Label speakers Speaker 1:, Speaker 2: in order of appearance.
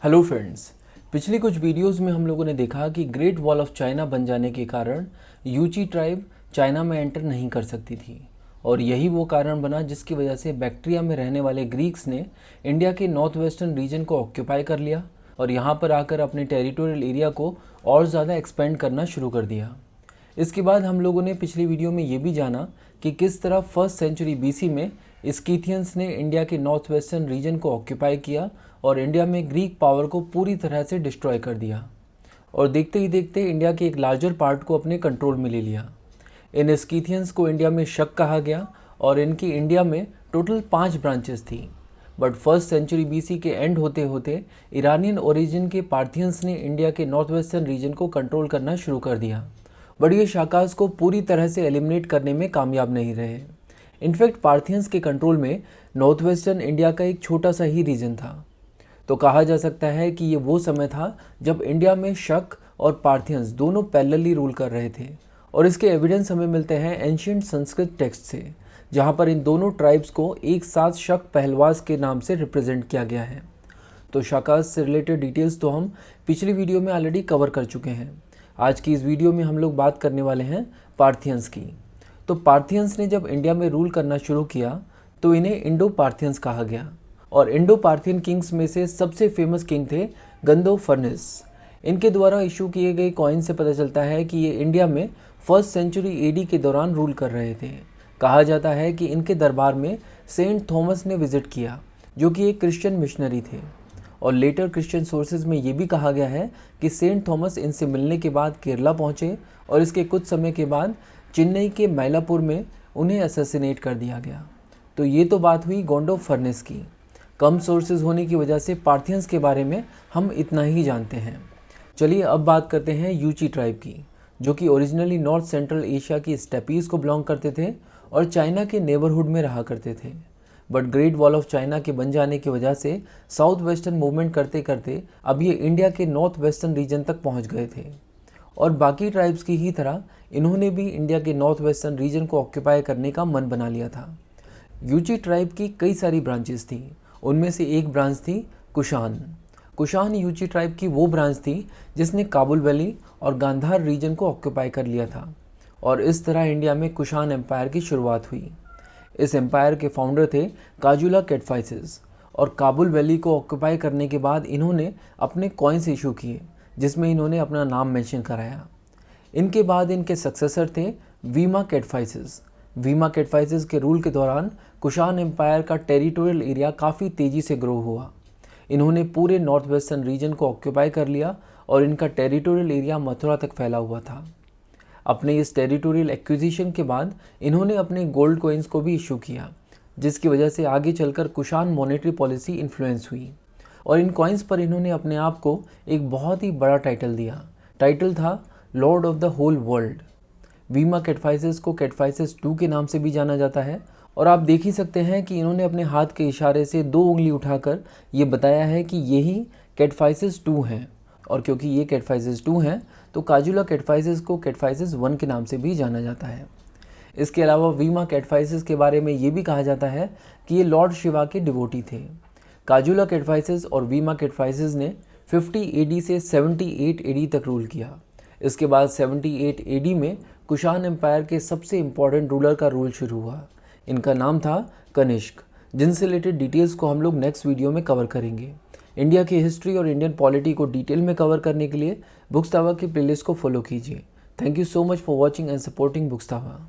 Speaker 1: Hello friends. पिछली कुछ videos में हम लोगों ने देखा कि ग्रेट वॉल ऑफ चाइना बन जाने के कारण यूची ट्राइब चाइना में एंटर नहीं कर सकती थी और यही वो कारण बना जिसकी वजह से बैक्ट्रिया में रहने वाले ग्रीक्स ने इंडिया के नॉर्थ वेस्टर्न रीजन को ऑक्यूपाई कर लिया और यहाँ पर आकर अपने टेरिटोरियल एरिया को और ज़्यादा एक्सपेंड करना शुरू कर दिया। इसके बाद हम लोगों ने पिछली वीडियो में ये भी जाना कि किस तरह फर्स्ट सेंचुरी बीसी में स्कीथियंस ने इंडिया के नॉर्थ वेस्टर्न रीजन को ऑक्यूपाई किया और इंडिया में ग्रीक पावर को पूरी तरह से डिस्ट्रॉय कर दिया और देखते ही देखते इंडिया के एक लार्जर पार्ट को अपने कंट्रोल में ले लिया। इन स्कीथियंस को इंडिया में शक कहा गया और इनकी इंडिया में टोटल 5 ब्रांचेस थी। बट फर्स्ट सेंचुरी बीसी के एंड होते होते ईरानियन ओरिजिन के पार्थियंस ने इंडिया के नॉर्थ वेस्टर्न रीजन को कंट्रोल करना शुरू कर दिया। बट ये शाकाज को पूरी तरह से एलिमिनेट करने में कामयाब नहीं रहे। इनफैक्ट पार्थियंस के कंट्रोल में नॉर्थ वेस्टर्न इंडिया का एक छोटा सा ही रीजन था। तो कहा जा सकता है कि ये वो समय था जब इंडिया में शक और पार्थियंस दोनों पैरेलली रूल कर रहे थे और इसके एविडेंस हमें मिलते हैं एंशिएंट संस्कृत टेक्स्ट से, जहाँ पर इन दोनों ट्राइब्स को एक साथ शक पहलवास के नाम से रिप्रेजेंट किया गया है। तो शाकाज से रिलेटेड डिटेल्स तो हम पिछली वीडियो में ऑलरेडी कवर कर चुके हैं। आज की इस वीडियो में हम लोग बात करने वाले हैं पार्थियंस की। तो पार्थियंस ने जब इंडिया में रूल करना शुरू किया तो इन्हें इंडो पार्थियंस कहा गया और इंडो पार्थियन किंग्स में से सबसे फेमस किंग थे गंदोफर्निस। इनके द्वारा इशू किए गए कॉइन से पता चलता है कि ये इंडिया में फर्स्ट सेंचुरी एडी के दौरान रूल कर रहे थे। कहा जाता है कि इनके दरबार में सेंट थॉमस ने विजिट किया, जो कि एक क्रिश्चियन मिशनरी थे और लेटर क्रिश्चियन सोर्सेज में ये भी कहा गया है कि सेंट थॉमस इनसे मिलने के बाद केरला पहुँचे और इसके कुछ समय के बाद चेन्नई के मैलापुर में उन्हें असैसिनेट कर दिया गया। तो ये तो बात हुई गोंडोफर्निस की। कम सोर्सेज होने की वजह से पार्थियंस के बारे में हम इतना ही जानते हैं। चलिए अब बात करते हैं यूची ट्राइब की, जो कि ओरिजिनली नॉर्थ सेंट्रल एशिया की स्टेपीज़ को बिलोंग करते थे और चाइना के नेबरहुड में रहा करते थे। But great wall of China के बन जाने की वजह से साउथ वेस्टर्न मूवमेंट करते करते अब ये इंडिया के नॉर्थ वेस्टर्न रीजन तक पहुँच गए थे और बाकी ट्राइब्स की ही तरह इन्होंने भी इंडिया के नॉर्थ वेस्टर्न रीजन को ऑक्यूपाई करने का मन बना लिया था। यूची ट्राइब की कई सारी ब्रांचेस थी। उनमें से एक ब्रांच थी कुशान। कुशान यूची ट्राइब की वो ब्रांच थी जिसने काबुल वैली और गांधार रीजन को ऑक्यूपाई कर लिया था और इस तरह इंडिया में कुशान एम्पायर की शुरुआत हुई। इस एम्पायर के फाउंडर थे काजुला कैटफाइसिस और काबुल वैली को ऑक्यूपाई करने के बाद इन्होंने अपने कॉइन्स इशू किए जिसमें इन्होंने अपना नाम मेंशन कराया। इनके बाद इनके सक्सेसर थे वीमा कैटफाइसिस। वीमा कैटफाइसिस के रूल के दौरान कुशान एम्पायर का टेरिटोरियल एरिया काफ़ी तेज़ी से ग्रो हुआ। इन्होंने पूरे नॉर्थ वेस्टर्न रीजन को ऑक्यूपाई कर लिया और इनका टेरिटोरियल एरिया मथुरा तक फैला हुआ था। अपने इस टेरिटोरियल एक्विजिशन के बाद इन्होंने अपने गोल्ड कॉइन्स को भी इशू किया, जिसकी वजह से आगे चलकर कुशान मॉनेटरी पॉलिसी इन्फ्लुएंस हुई और इन कॉइन्स पर इन्होंने अपने आप को एक बहुत ही बड़ा टाइटल दिया। टाइटल था lord of the whole world. वीमा कैटफाइसिस को कैटफाइसिस 2 के नाम से भी जाना जाता है और आप देख ही सकते हैं कि इन्होंने अपने हाथ के इशारे से 2 उंगली उठाकर ये बताया है कि यही कैटफाइसिस 2 हैं और क्योंकि ये कैटफाइसिस 2 हैं तो काजुला कैटफाइसिस को कैटफाइसिस 1 के नाम से भी जाना जाता है। इसके अलावा वीमा कैटफाइसिस के बारे में ये भी कहा जाता है कि ये लॉर्ड शिवा के डिवोटी थे। काजुला कैटफाइसिस और वीमा कैटफाइसिस ने 50 एडी से 78 एडी तक रूल किया। इसके बाद 78 एडी में कुशान एम्पायर के सबसे इम्पॉर्टेंट रूलर का रूल शुरू हुआ। इनका नाम था कनिष्क, जिनसे रिलेटेड डिटेल्स को हम लोग नेक्स्ट वीडियो में कवर करेंगे। इंडिया की हिस्ट्री और इंडियन पॉलिटी को डिटेल में कवर करने के लिए बुक्सतावा की प्लेलिस्ट को फॉलो कीजिए। Thank you so much for watching and supporting बुक्सतावा।